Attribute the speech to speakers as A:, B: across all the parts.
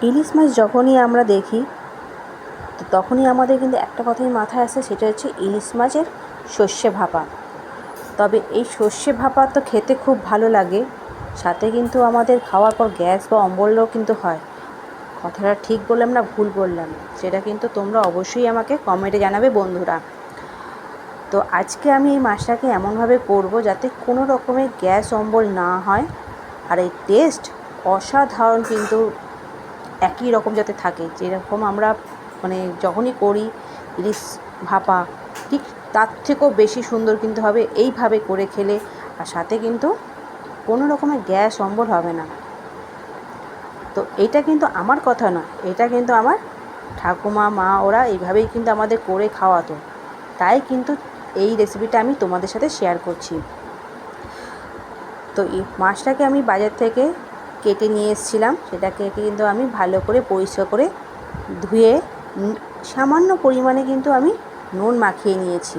A: ইলিশ মাছ যখনই আমরা দেখি তো তখনই আমাদের কিন্তু একটা কথাই মাথায় আসে, সেটা হচ্ছে ইলিশ মাছের সর্ষে ভাপা। তবে এই সর্ষে ভাপা তো খেতে খুব ভালো লাগে, সাথে কিন্তু আমাদের খাওয়ার পর গ্যাস বা অম্বলও কিন্তু হয়। কথাটা ঠিক বললাম না ভুল বললাম, সেটা কিন্তু তোমরা অবশ্যই আমাকে কমেন্টে জানাবে বন্ধুরা। তো আজকে আমি এই মাছটাকে এমনভাবে করব যাতে কোনো রকমের গ্যাস অম্বল না হয়, আর এই টেস্ট অসাধারণ কিন্তু একই রকম যাতে থাকে, যেরকম আমরা মানে যখনই করি ইলিশ ভাপা, ঠিক তার থেকেও বেশি সুন্দর কিন্তু হবে এইভাবে করে খেলে। আর সাথে কিন্তু কোনো রকমের গ্যাস অম্বল হবে না। তো এটা কিন্তু আমার কথা না, এটা কিন্তু আমার ঠাকুমা, মা, ওরা এইভাবেই কিন্তু আমাদের করে খাওয়াতো। তাই কিন্তু এই রেসিপিটা আমি তোমাদের সাথে শেয়ার করছি। তো এই মাছটাকে আমি বাজার থেকে কেটে নিয়ে এসেছিলাম, সেটাকে কিন্তু আমি ভালো করে পরিষ্কার করে ধুয়ে সামান্য পরিমাণে কিন্তু আমি নুন মাখিয়ে নিয়েছি।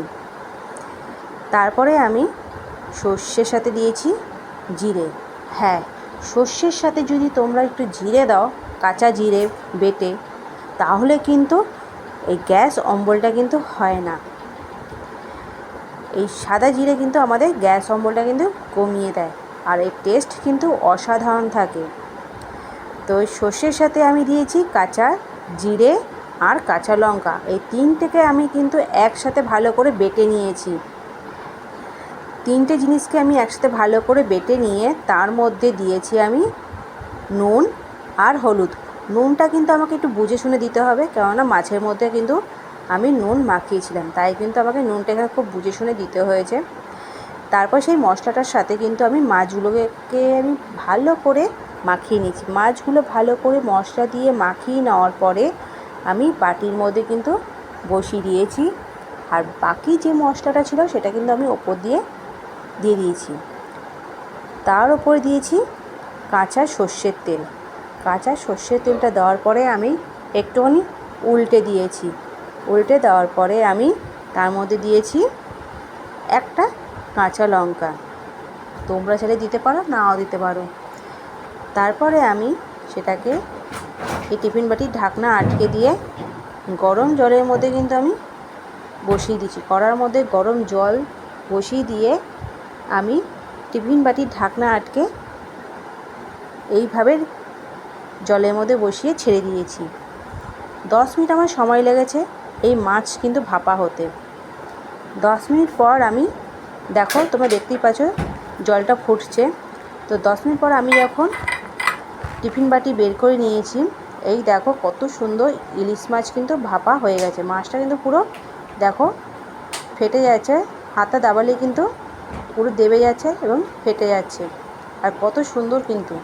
A: তারপরে আমি সর্ষের সাথে দিয়েছি জিরে। হ্যাঁ, সর্ষের সাথে যদি তোমরা একটু জিরে দাও, কাঁচা জিরে বেটে, তাহলে কিন্তু এই গ্যাস অম্বলটা কিন্তু হয় না। এই সাদা জিরে কিন্তু আমাদের গ্যাস অম্বলটা কিন্তু কমিয়ে দেয়, আর এর টেস্ট কিন্তু অসাধারণ থাকে। তো ওই সর্ষের সাথে আমি দিয়েছি কাঁচা জিরে আর কাঁচা লঙ্কা, এই তিনটেকে আমি কিন্তু একসাথে ভালো করে বেটে নিয়েছি। তিনটে জিনিসকে আমি একসাথে ভালো করে বেটে নিয়ে তার মধ্যে দিয়েছি আমি নুন আর হলুদ। নুনটা কিন্তু আমাকে একটু বুঝে শুনে দিতে হবে, কেননা মাছের মধ্যে কিন্তু আমি নুন মাখিয়েছিলাম, তাই কিন্তু আমাকে নুনটাকে খুব বুঝে শুনে দিতে হয়েছে। তারপর সেই মশলাটার সাথে কিন্তু আমি মাছগুলোকে আমি ভালো করে মাখিয়ে নিয়েছি। মাছগুলো ভালো করে মশলা দিয়ে মাখিয়ে নেওয়ার পরে আমি বাটির মধ্যে কিন্তু বসিয়ে দিয়েছি, আর বাকি যে মশলাটা ছিল সেটা কিন্তু আমি ওপর দিয়ে দিয়েছি। তার উপরে দিয়েছি কাঁচা সর্ষের তেল। কাঁচা সর্ষের তেলটা দেওয়ার পরে আমি একটুখানি উল্টে দিয়েছি। উল্টে দেওয়ার পরে আমি তার মধ্যে দিয়েছি একটা কাঁচা লঙ্কা, তোমরা চাইলে দিতে পারো, নাও দিতে পারো। তারপরে আমি সেটাকে এই টিফিন বাটির ঢাকনা আটকে দিয়ে গরম জলের মধ্যে কিন্তু আমি বসিয়ে দিয়েছি। কড়ার মধ্যে গরম জল বসিয়ে দিয়ে আমি টিফিন বাটির ঢাকনা আটকে এইভাবে জলের মধ্যে বসিয়ে ছেড়ে দিয়েছি। 10 মিনিট আমার সময় লেগেছে এই মাছ কিন্তু ভাপা হতে। 10 মিনিট পর আমি, দেখো তোমরা দেখতেই পাচ্ছ জলটা ফুটছে। তো 10 মিনিট পর আমি যখন টিফিন বাটি বের করে নিয়েছি, এই দেখো কত সুন্দর ইলিশ মাছ কিন্তু ভাপা হয়ে গেছে। মাছটা কিন্তু পুরো দেখো ফেটে যাচ্ছে, হাতে দাবালে কিন্তু পুরো দেবে যাচ্ছে এবং ফেটে যাচ্ছে। আর কত সুন্দর কিন্তু,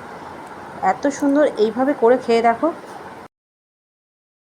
A: এত সুন্দর, এইভাবে করে খেয়ে দেখো